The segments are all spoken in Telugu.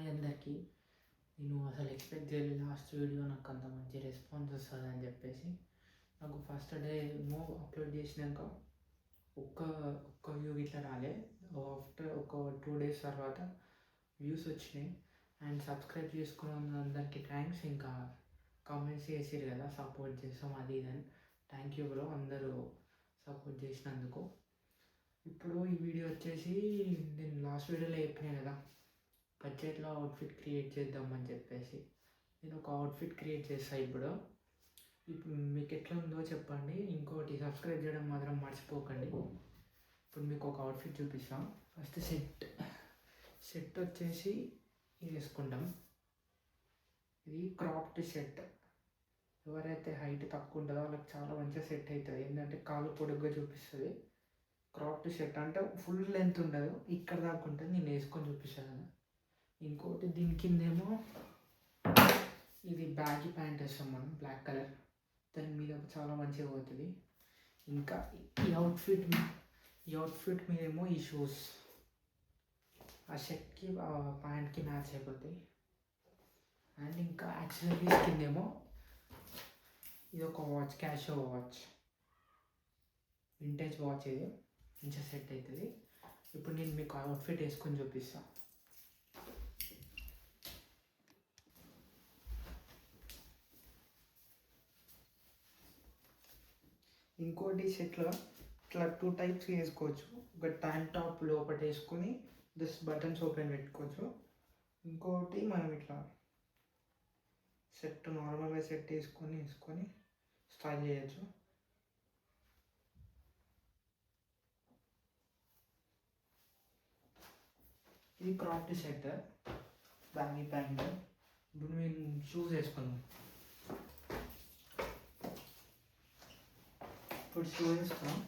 హాయ్ అందరికీ. నేను అసలు ఎక్స్పెక్ట్ చేయలేదు లాస్ట్ వీడియో నాకు అంత మంచి రెస్పాన్స్ వస్తుందని చెప్పేసి. నాకు ఫస్ట్ డే ఏమో అప్లోడ్ చేసినాక ఒక్క ఒక్క వ్యూ ఇట్లా రాలే. ఆఫ్టర్ ఒక 2 days తర్వాత వ్యూస్ వచ్చినాయి. అండ్ సబ్స్క్రైబ్ చేసుకున్న అందరికీ థ్యాంక్స్. ఇంకా కామెంట్స్ చేసిరు కదా, సపోర్ట్ చేస్తాం అది ఇదని. థ్యాంక్ యూ బ్రో, అందరూ సపోర్ట్ చేసినందుకు. ఇప్పుడు ఈ వీడియో వచ్చేసి నేను లాస్ట్ వీడియోలో చెప్పినాను కదా, బడ్జెట్లో అవుట్ఫిట్ క్రియేట్ చేద్దామని చెప్పేసి. నేను ఒక అవుట్ఫిట్ క్రియేట్ చేస్తాను ఇప్పుడు మీకు ఎట్లా ఉందో చెప్పండి. ఇంకోటి సబ్స్క్రైబ్ చేయడం మాత్రం మర్చిపోకండి. ఇప్పుడు మీకు ఒక అవుట్ఫిట్ చూపిస్తాం. ఫస్ట్ సెట్ వచ్చేసి ఇది వేసుకుంటాం. ఇది క్రాప్డ్ సెట్. ఎవరైతే హైట్ తక్కువ ఉంటుందో వాళ్ళకి చాలా మంచిగా సెట్ అవుతుంది. ఏంటంటే కాలు పొడుగ్గా చూపిస్తుంది. క్రాప్డ్ సెట్ అంటే ఫుల్ లెంత్ ఉండదు, ఇక్కడ దాకా ఉంటుంది. నేను వేసుకొని చూపిస్తాను కదా. ఇంకోటి దీని కిందేమో ఇది బ్యాగీ ప్యాంట్ వేస్తాం మనం, బ్లాక్ కలర్. దాని మీద చాలా మంచిగా పోతుంది. ఇంకా ఈ అవుట్ఫిట్ మీదేమో ఈ షూస్ ఆ షర్ట్కి ప్యాంట్కి మ్యాచ్ అయిపోతాయి. అండ్ ఇంకా యాక్సెసరీస్ కిందేమో ఇది ఒక వాచ్, క్యాషో వాచ్, వింటేజ్ వాచ్. ఇది మంచిగా సెట్ అవుతుంది. ఇప్పుడు నేను మీకు అవుట్ఫిట్ వేసుకొని చూపిస్తాను. ఇంకోటి సెట్లో ఇట్లా 2 types వేసుకోవచ్చు. ఒక ట్యాంక్ టాప్ లోపల వేసుకొని జస్ట్ బటన్స్ ఓపెన్ పెట్టుకోవచ్చు. ఇంకోటి మనం ఇట్లా సెట్ నార్మల్గా సెట్ వేసుకొని స్టైల్ చేయొచ్చు. ఇది క్రాప్డ్ సెట్, బ్యాగీ ప్యాంట్. ఇప్పుడు మేము షూస్ వేసుకున్నాం. ఇప్పుడు షూ వేసుకున్నాం,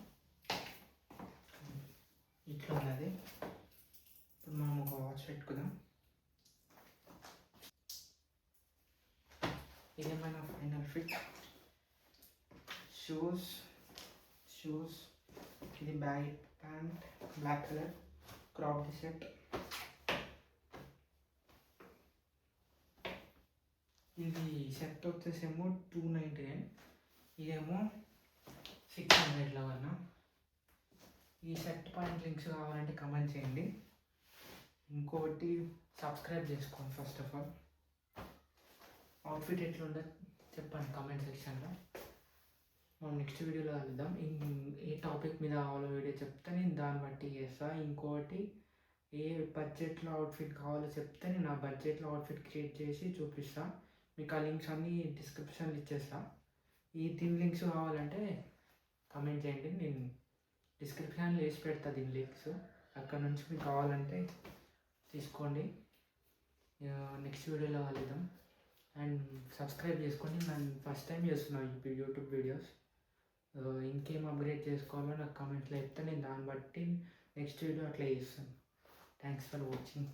ఇట్లా ఉన్నది. ఇప్పుడు మనం ఒక వాచ్ పెట్టుకుందాం. ఇదేమైనా ఫైనల్ ఫిట్. షూస్ ఇది baggy pant, black colour, cropped set. ఇది సెట్ వచ్చేసేమో 299. ఇదేమో 600 కన్నా. ఈ సెట్ పాయింట్ లింక్స్ కావాలంటే కమెంట్ చేయండి. ఇంకోటి సబ్స్క్రైబ్ చేసుకోండి. ఫస్ట్ ఆఫ్ ఆల్ అవుట్ఫిట్ ఎట్లుందో చెప్పండి కమెంట్ సెక్షన్లో. మనం నెక్స్ట్ వీడియోలో కలుద్దాం. ఏ టాపిక్ మీద కావాలో వీడియో చెప్తే నేను దాన్ని బట్టి చేస్తాను. ఇంకోటి ఏ బడ్జెట్లో అవుట్ఫిట్ కావాలో చెప్తే నేను ఆ బడ్జెట్లో అవుట్ఫిట్ క్రియేట్ చేసి చూపిస్తాను. మీకు ఆ లింక్స్ అన్నీ డిస్క్రిప్షన్లో ఇచ్చేస్తాను. దీని లింక్స్ కావాలంటే కమెంట్ చేయండి, నేను డిస్క్రిప్షన్లో వేసి పెడతా దీని లింక్స్. అక్కడ నుంచి మీకు కావాలంటే తీసుకోండి. నెక్స్ట్ వీడియోలో కలుద్దాం. అండ్ సబ్స్క్రైబ్ చేసుకోండి. నేను ఫస్ట్ టైం చేస్తున్నాను యూట్యూబ్ వీడియోస్. ఇంకేం అప్గ్రేడ్ చేసుకోవాలో నాకు కమెంట్లో చెప్తే నేను దాన్ని బట్టి నెక్స్ట్ వీడియో అట్లా చేస్తాను. Thanks for watching.